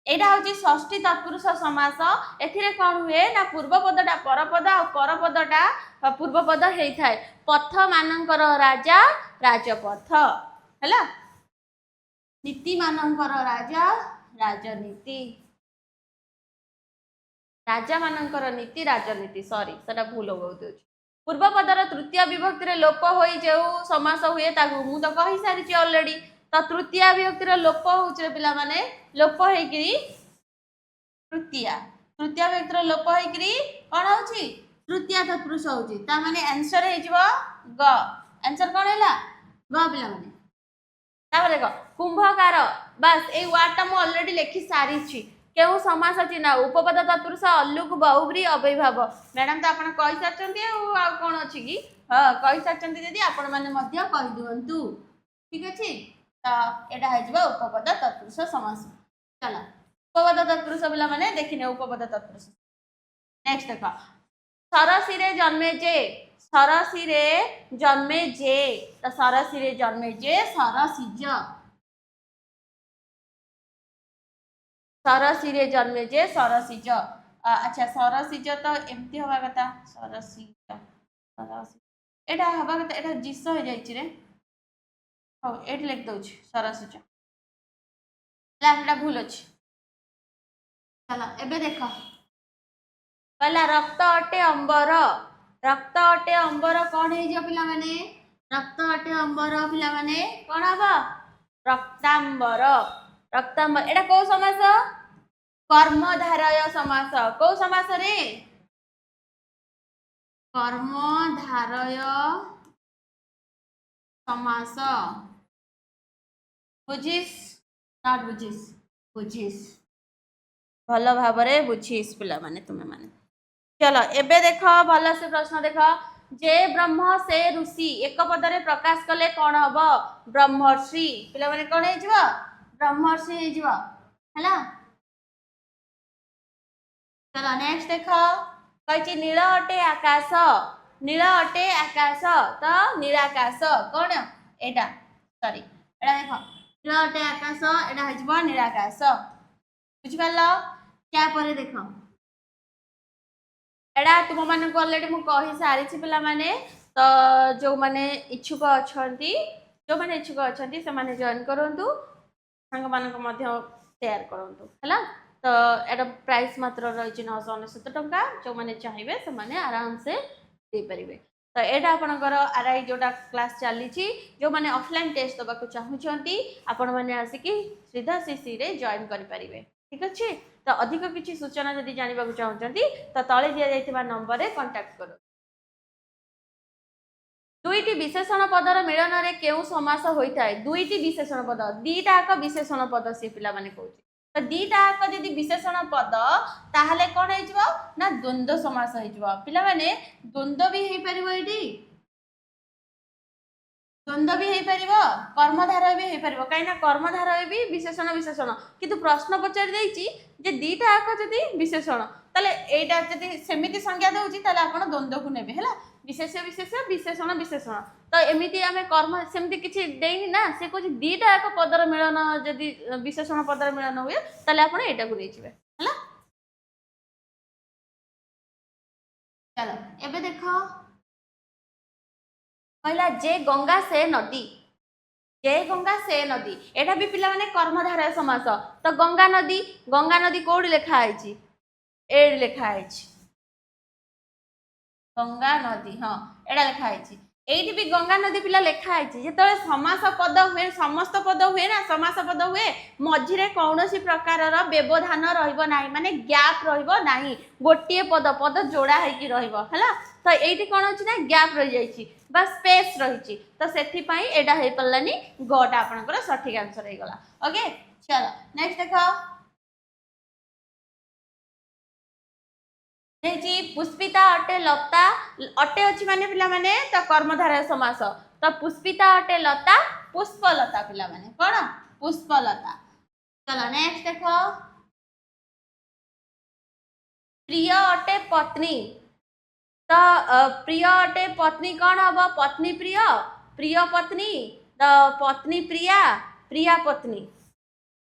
एटा हूँ षष्ठी तत्पुरुष समास एथिरे कौन हुए ना पूर्वपदटा परपद आ परपदटा पूर्वपद होता है पथ मानकर राजा राजपथ है नीति मानकर राजा राजनीति राजा मानकर नीति राजनीति सॉरी सेटा भूल हो पूर्वपदर तृतीय विभक्ति लोप हो जो समास हुए मु तो कही सारी ऑलरेडी तो तृतीय विभक्तिर लोप हो पिला माने लोप होइकरी तृतीया तृतीय विभक्तिर लोप होइकरी कोन होची तृतीय तत्पुरुष होची ता माने आंसर हे जिवो ग आंसर कोन हैला ग पिला माने तापर देखो कुंभकार बस ए वर्ड ता मु ऑलरेडी लिखि सारी छी केउ समास अछि ना उपपद तत्पुरुष अलुक बहुब्री अवयभाव मैडम तो आपण कहि साचंती आ कोन अछि कि हां कहि साचंती यदि आपण माने मध्य कहि दियंतु ठीक अछि तो एटा है जिवो उपपद तत्पुरुष समास चला उपपद तत्पुरुष पिला माने देखिने उपपद तत्पुरुष नेक्स्ट देखो सरसी रे जन्मे जे तो सरसी रे जन्मे जे सरसिज सरसी रे जन्मे जे सरसिज अच्छा सरसिज तो एमती हवा कथा सरसिज एटा हवा कथा एटा जिस हो जाइछि रे हो एट लिख दउछि सरसिज लाटा भूल अछि चला एबे देखो कहला रक्त अटे अंबर कौन है जो पिला माने रक्त अटे अंबर पिला माने कौन हबा रक्तांबर एटा को समास कर्मधारय समास को समास रे कर्मधारय समास बुझिस नॉट बुझिस भल भाव बुझीस पिला माने तुम्हें माने चलो एबे देख भल से प्रश्न देख जे ब्रह्म से ऋषि एक पदरे प्रकाश कले कौन हम ब्रह्मर्षि पिला माने कौन हो ब्रह्मर्षि है चलो नेक्स्ट देख कही नील अटे आकाश तो नीलाकाश कौन एटा सॉरी एटा देख नील अटे आकाश एटा हो नीलाकाश बुझिपाल क्या पर देख एटा तुम मान ऑलरेडी मु कही सारी पिला माने तो जो माने इच्छुक अच्छा जो माने इच्छुक अच्छा से माने जॉइन करंतु सांग मानक मध्य शेयर करंतु हैला तो एटा प्राइस मात्र रही 999 टंका जो माने चाहिए से माने आराम से दे परिबे तो एटा आपनकर आरआई जोटा क्लास चली जो माने ऑफलाइन टेस्ट दबा को चाहूचंती आपण माने आसिकी सीधा सीसी रे जॉइन करि परिबे ठीक अछि तो अधिक किसी सूचना जदि जानवा चाहते तो तले दि जाइथिबा नंबर रे कांटेक्ट करो दुईटी विशेषण पदर मिलन रे केउ समास होइता है दुईटी विशेषण पद दीटा एक विशेषण पद से पिला माने कहउची तो दीटा एक जदि विशेषण पद ताहले कोन हेइजबो ना द्वंद्व समास हेइजबो पिला माने द्वंद्व भी हेइ परिबो एटी द्वंद्व भी हो कर्मधारय भी हो कहीं कर्मधारय भी विशेषण विशेषण किंतु प्रश्न पचारि देछि जे दीटा आक जदि विशेषण ताले एटा जदि सेमिति संज्ञा दउछि ताले आपण द्वंद्व को नेबे हला विशेष्य विशेष्य विशेषण विशेषण तो एमिति आमे कर्म सेमिति किछि देइनि ना से को दीटा आक पदर मिलन जदि विशेषण पदर मिलन हुए ताले आपण एटा को देइछिबे हला चलो एबे देखो कहला जे गंगा से नदी जे गंगा से नदी एटा भी पिला माने कर्मधारय समास तो गंगा नदी कोडी लिखा आइछि ए लिखा आइछि गंगा नदी हाँ एटा लिखा आइछि एठी भी गंगा नदी पिला लिखा आइछि जेतले समास पद हुए समस्त पद हुए ना समास पद हुए मझिरे कौनसी प्रकारर व्यवधान रहइबो नाही माने गैप रहइबो नाही गोटिए पद पद जोड़ा हेकि रहइबो हला तो एठी कोन अछि ना गैप रहि जाइछि बा स्पेस रहिछि तो सेथि पई एटा हे पल्लानी गोटा आपनकर सठिक आंसर हे गला ओके चलो नेक्स्ट देखो देखि पुष्पिता अटे लता अटे अछि माने पिला माने तो कर्मधारय समास तो पुष्पिता अटे लता पुष्पलता पिला माने कोन पुष्पलता चलो नेक्स्ट देखो प्रिय अटे पत्नी तो प्रिय अटे पत्नी कौन हम पत्नी प्रिय पत्नी तो पत्नी प्रिया प्रिया पत्नी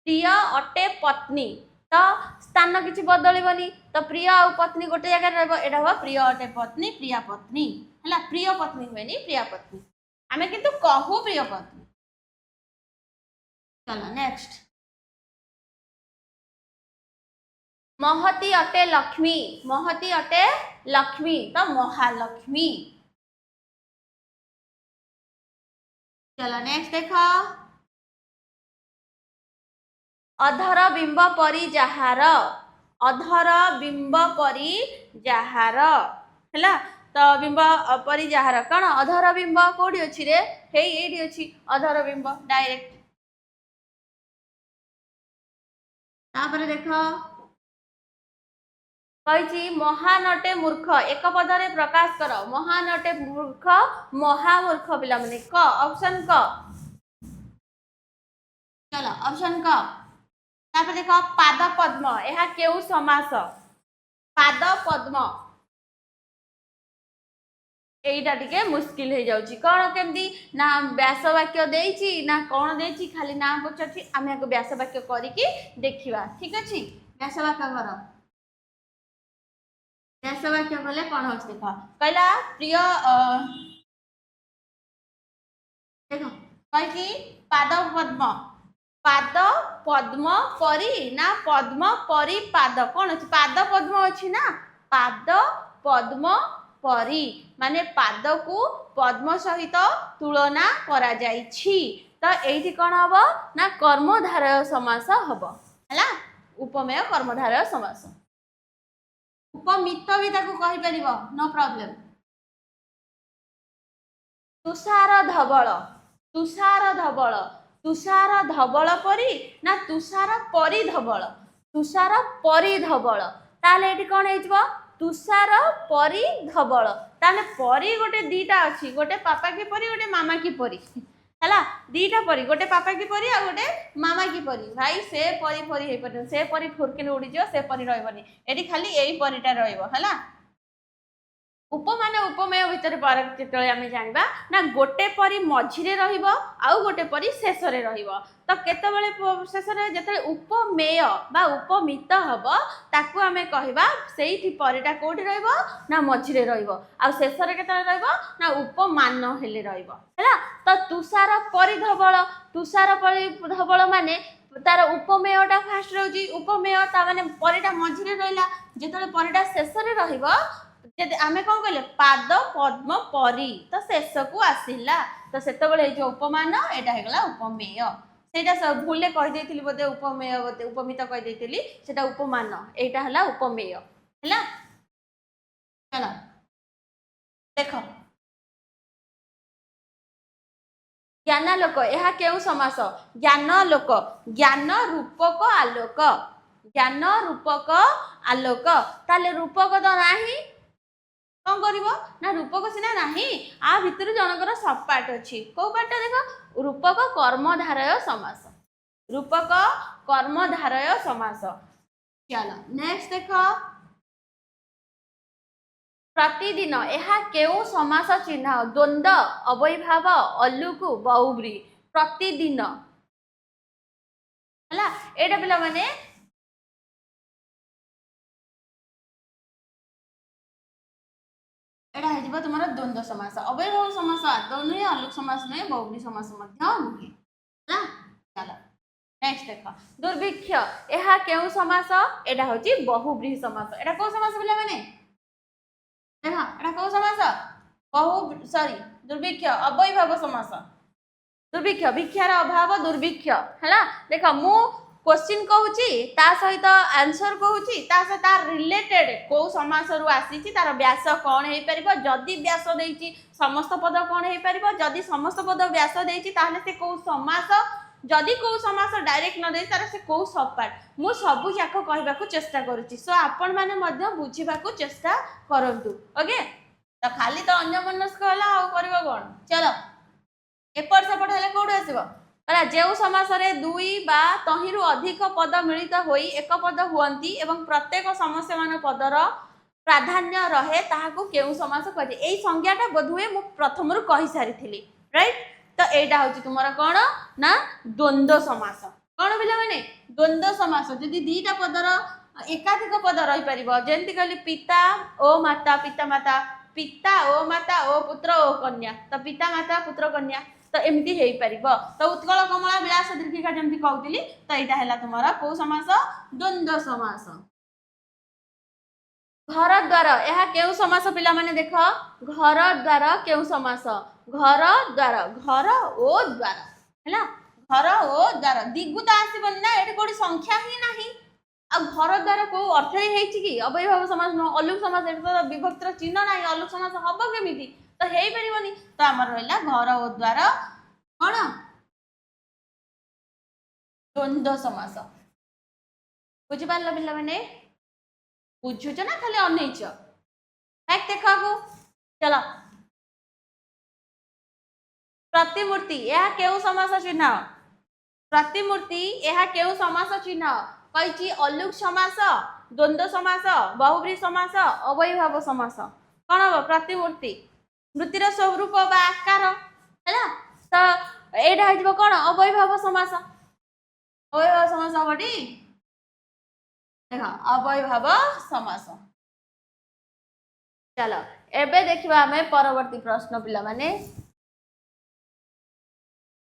प्रिय अटे पत्नी तो स्थान किसी बदलबनी तो प्रिय और पत्नी गोटे जगह रहा प्रिय अटे पत्नी प्रिया पत्नी है प्रिय पत्नी हुए प्रिया पत्नी आम किंतु कहू प्रिय पत्नी चलो नेक्स्ट महती अटे लक्ष्मी तो महालक्ष्मी चलो नेक्स्ट देखो अधर बिंब परी जहार हैला तो बिंब परी जहार कौन अधर बिंब कोडी अछि रे हे एडी अछि अधर बिंब डायरेक्ट तापर देखो कही महान अटे मूर्ख एक पदरे प्रकाश कर महान अटे मूर्ख महामूर्ख पिला माने क ऑप्शन क चलो ऑप्शन क तापर देखो पाद पद्म यह केउ समास पाद पद्म एटा टिके मुश्किल हो जाउची कोन केमदी ना व्यास वाक्य देइची ना कोन देइची खाली ना पछछि आमे को व्यास वाक्य करी की देखिबा ठीक अछि व्यास वाक्य करो व्यास वाक्य कले कोन होछ देखो कहला प्रिय देखो कहि कि पाद पद्म परी ना पद्म परी पाद कोन अछि पाद पद्म अछि ना पाद पद्म परी माने पाद को पद्म सहित तुलना करा जाइछि तो एठी कोन हबो ना कर्मधारय समास हबो हला उपमेय कर्मधारय समास उपमित भी ताको कहि परिबो नो प्रॉब्लम तुषार धवल परी ना तुषार परी धवल ताले एठी कोन हेजबो तुषार परी धवल ताले परी गोटे दीटा अछि गोटे पापा की परी गोटे मामा की परी हैला दीटा परी गोटे पापा की परी आ गोटे मामा की परी भाई से परी परी हे परी से परी फुरकिन उड़ी जो से परी रहबनी एठी खाली एई परीटा रहइबो हैला उपमान उपमेय भितर फरक जेतले आमे जानिबा ना गोटे परी मझिरे रहिबो आ गोटे परी शेषरे रहिबो तो केतबेले शेषरे जेतले उपमेय बा उपमित हबो ताकू आमे कहिबा सेइठी परीटा कोठी रहइबो ना मझिरे रहिबो आ शेषरे केतले रहइबो ना उपमान हेले रहिबो हैला तो तुषार परी धवल माने तार उपमेयटा फास्ट रहउची उपमेय ता माने परीटा मझिरे रहिला जेतले परीटा शेषरे रहिबो आमे कौन कहले पाद पद्म परी तो शेष को आसिला तो सेतबेले जो उपमान एटा हेगला उपमेय सेटा सब भूले कहि देथिली बोदे उपमेय बोदे उपमित कहि देथिली सेटा उपमान एटा हला उपमेय हला चलो देखो ज्ञानालोक यह केउ समास ज्ञानालोक ज्ञान रूपक आलोक ताले रूपक तो नाही कौन करिवो ना रूपक सिना नाही आ भितर जनकर सब पार्ट अछि को पार्ट देखो रूपक कर्मधारय समास रूपक कर्मधारय समास चलो नेक्स्ट देखो प्रतिदिन यह केउ समास चिन्ह द्वंद्व अवयभाव अलुकु बहुब्री प्रतिदिन हला एटा पिला माने एटा हे जिवो तुमरो द्वंद्व समास अवयभाव समास आदौ नुहे अलुक समास नुहे बहुब्री समास मध्य नुहे हला चलो नेक्स्ट देखो दुर्भिक्ष यह केउ समास एटा होची बहुब्री समास एटा को समास पिला माने देखो एटा को समास बहु सॉरी दुर्भिक्ष अवयभाव समास दुर्भिक्ष भिक्षार अभाव दुर्भिक्ष है देख मु क्वेश्चन कहूँ ता सहित आंसर कहूँ ता सहित रिलेटेड कौ समास रु आसी तार व्यास कौन हो पार जदि व्यास देती समस्त पद कौन हो पार जदि समस्त पद व्यास देती से कौ समास जदि कौ समास डायरेक्ट न दे तार से कौ सब पार्ट मु सबू जाक कहवाक चेष्टा करुच्ची सो आपण मैंने बुझा चेष्टा करतु ओके तो खाली तो अन्यमनस्क है कौन चलो एपट सेपट हेले कोड आसीबो अला जेउ समास रे दुई बा तहिरु अधिक पद मिलित होई एक पद हुअंती एवं प्रत्येक समस्य मान पदर प्राधान्य रहे ताहाकू केउ समास कहते एई संज्ञाटा बधुए मु प्रथम रु कहि सारिथिली राइट तो एटा होची तुमरा कोन ना द्वंद्व समास कोन बिला माने द्वंद्व समास जदि दीटा पदर एकाधिक पद रहि परिबो जेंति कहली पिता ओ माता पिता ओ माता ओ पुत्र ओ कन्या तो पिता माता पुत्र कन्या तो एमती हो पार तो उत्कल कमला विलास दीर्घिका जमी कहती तो यहाँ है तुम कौ समास द्वंद्व समास घर द्वार यह केउ समास पिला माने देख घर द्वार केउ समास घर द्वार घर ओ द्वार है घर ओ द्वार दिगु तो आसबन ना ये कौटी संख्या ही ना आ घर द्वार कौ अर्थ कि अवयभाव समास न अलुक समास तो विभक्तर चिन्ह ना अलुक समास हम केमी तो हो पारनि तो आम रहा घर ओ द्वार कौन द्वंद्व समास बुझिपार पिला मैंने बुझुच ना खाली अनैच फैक्ट देखा चलो प्रतिमूर्ति यह केउ समास चिन्ह प्रतिमूर्ति यह केउ समास चिन्ह कही अलुक समास द्वंद्व समास बहुब्री समास अवयभाव समास कौन हम प्रतिमूर्ति मृतिर स्वरूप बा आकार है तो यहाँ हो कौन अवयभाव समास अवयभाव समास हम टी देख अवयभाव समास चलो एबे देखिबा हमें परवर्ती प्रश्न पिला माने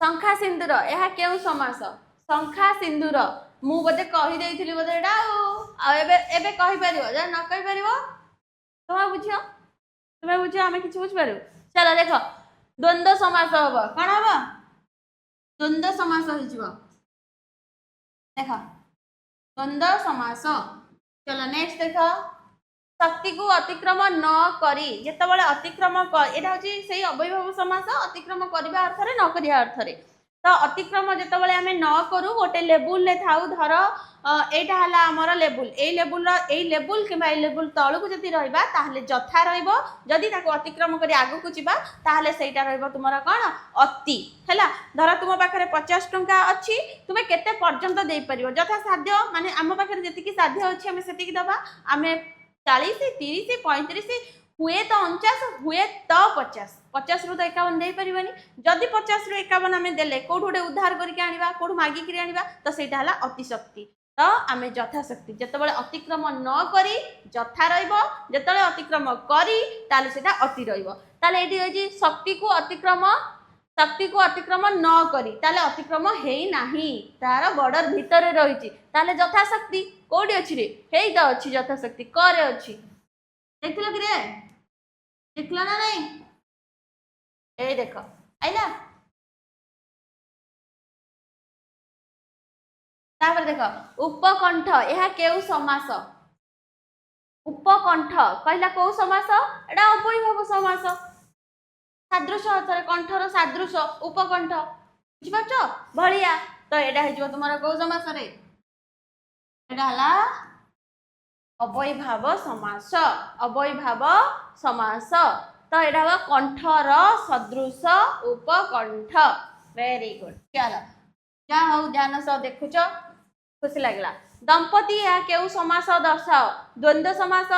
शंखा सिंदूर यह केउ समास शंखा सिंदूर मु बोधे कही देइथिली बोधे एटा आ एबे कहि परिबो जे न कहि परिबो तुम्हें बुझ आम कि बुझ पार चलो देख द्वंद्व समास हम कौन हम द्वंद्व समास हो देख द्वंद्व समास चलो नेक्स्ट देख शक्ति को अतिक्रम न करी जितेबाला अतिक्रम यहाँ हूँ से अवयभाव समास अतिक्रम करने अर्थ न करिया अर्थ तो अतिक्रम जितेबाला आम न करूँ गोटे लेबुल ले थाऊ धर एटा हला आमर लेबुल ए लेबुल कि लेबुल तलू जदि रहा ताहले जथा रही अतिक्रम कर आगू जीवा ताहले सेटा रहिबो तुमरा कौन अति है धर तुम पाखे 50 टंका अच्छी तुम्हें केते पर्यंत दे परिबो जथा साध्य माने आम पाखे जेतिकी साध्य अच्छी आम सेतिकी दबा आम 40 30 35 हुए तो 49 हुए तो 50 50 रु तो 51 दे परिबनी जदि 50 रु 51 आम देले कोठ गोटे उद्धार करके आनिबा कोठ मागिक आनिबा तो सेटा हला अतिशक्ति तो आम यथाशक्ति जितेबाला अतिक्रम न करी जथा रते अतिक्रम करी ताले सेटा अति रही शक्ति को अतिक्रम न करी ताले अतिक्रम है नहीं तार बॉर्डर भितर रही ताले यथाशक्ति कोडी अछि रे हेई तो अछि यथाशक्ति करे अछि देखलो कि रे देखलो ना नहीं ए देखो आइला तापर देख उपकंठ यह केउ समास उपकंठ कहला कौ समास एटा अवयभाव समास सादृश अर्थरे कंठर सादृश उपकंठ बुझिपारछ भलिया तो एटा हे तुम कौ समास रे एटा हला अवयभाव समास अवयभाव समास तो यहाँ कंठर सदृश उपकंठ वेरी गुड चलो जा हूँ ध्यान सह देखुच खुशी लगला दंपति या केउ समास दर्शाओ द्वंद्व समास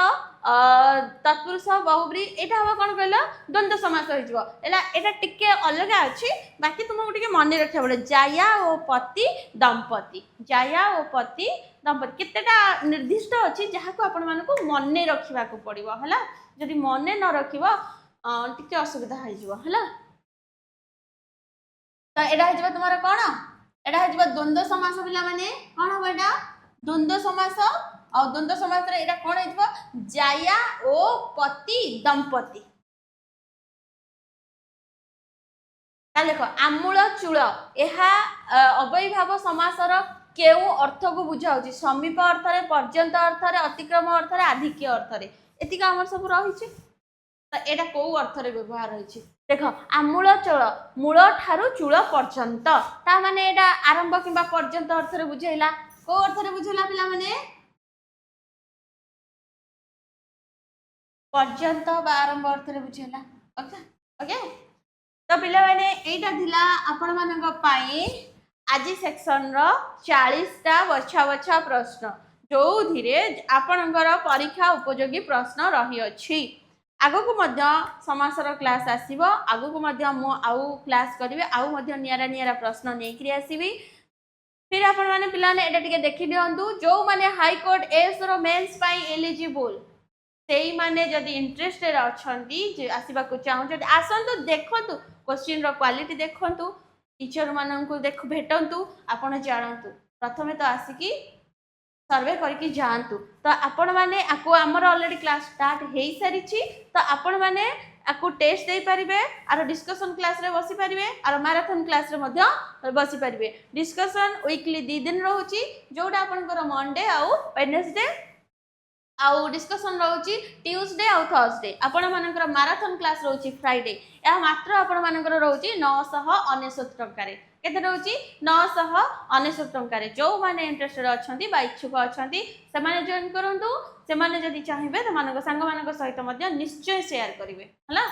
तत्पुरुष बहुब्री एटा हम कौन कहल द्वंद्व समास होगा टिके अलग अच्छी बाकी तुमको टिके मन रखा पड़े जाया और पति दंपति जाया और पति दंपति केतेटा निर्दिष्ट अच्छी जहाँ को आपण मानक मन रखा पड़ो है जदि मन न रख टिके असुविधा है तो यहाँ तुम्हारा कौन यहाँ द्वंद्व समास पिला माने कौन हम एटा द्वंद्व समास और द्वंद्व समास रे एटा कौन हो जाया ओ पति दंपति देख आमूल चूल यह अवयभाव समासर केउ अर्थ को बुझाऊँ समीप अर्थ रे पर्यंत अर्थ रे अतिक्रम अर्थ रे आधिक्य अर्थ रे एतिक आमर सब रही तो यहाँ कौ अर्थ रे व्यवहार रही देख आमूल चूल मूल ठारू चूल पर्यंत ता माने एटा आरंभ किंबा पर्यंत अर्थ रे बुझेला को अर्थ रे बुझेला पिला माने पर्यंत बा आरंभ अर्थ रे बुझेला ओके ओके तो पिला माने एटा थिला आपण मानक पई आज सेक्शन रो 40 टा बछा बछा प्रश्न जो धीरे आपणकर परीक्षा उपयोगी प्रश्न रही अछि आगो को मध्य समासर क्लास आसीबो आगो को मध्य मु आउ क्लास करिवे आउ मध्य नियारा नियारा प्रश्न नेकरी आसीबी फिर आपण माने पिला ने एटा टिके देखि दियंतु जो माने हाई कोर्ट एस रो मेंस पाई एलिजिबल सेई माने जदि इंटरेस्टेड अछंती जे आसीबा को चाहू जदि आसंतु देखंतु क्वेश्चन रो क्वालिटी देखंतु टीचर मानन को देख भेटंतु आपण जानंतु प्रथमे तो आसीकी सर्वे करके जानतु तो आपण माने आको हमर ऑलरेडी क्लास स्टार्ट हेई सारी तो आपण माने आको टेस्ट दे परिबे आरो डिस्कशन क्लास रे बसी परिबे आरो मैराथन क्लास रे मध्य बसी परिबे डिस्कशन वीकली 2 दिन रहउची जोडा आपनकर मंडे आ वेडनेसडे आउ डिस्कशन रहउची ट्यूसडे आ थर्सडे आपण मानकर मैराथन क्लास रहउची फ्राइडे या मात्र आपण मानकर रहउची 999 टका रे केते रहउची 999 टका रे जो माने इंटरेस्टेड अछंती बा इच्छुक अछंती से माने जॉइन करंतु से माने जदि चाहिबे त मानक संग मानक सहित मध्य निश्चय शेयर करिवे हला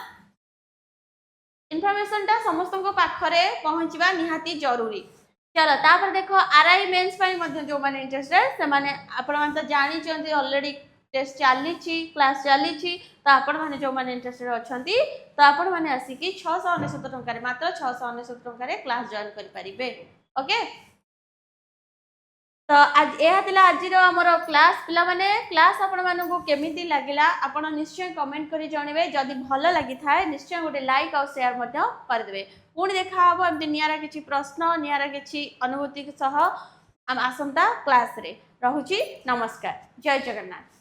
इन्फॉर्मेशन ता समस्त को पाखरे पहुंचीबा निहाती जरूरी चलो तापर देखो आरआई मेंस पाई मध्य जो माने इंटरेस्टेड से माने आपण मान त जानि चंती ऑलरेडी टेस्ट चली क्लास चली तो आपण मैंने जो मैंने इंटरेस्टेड अछंती तो आपण मैंने आसिकी 699 टका मात्र 699 टका क्लास जॉइन करि परिबे ओके तो आज यह थिला आज हमर क्लास पिला माने क्लास आपण मानको केमिति लागिला आपण निश्चय कमेंट करि जणिबे जदि भलो लागि थाए निश्चय गोटे लाइक और शेयर मध्य कर देबे पुणी देखा हबो एमति नियारा किछि प्रश्न नियारा किछि अनुभूति सह हम आसंता क्लास रे रहुची नमस्कार जय जगन्नाथ।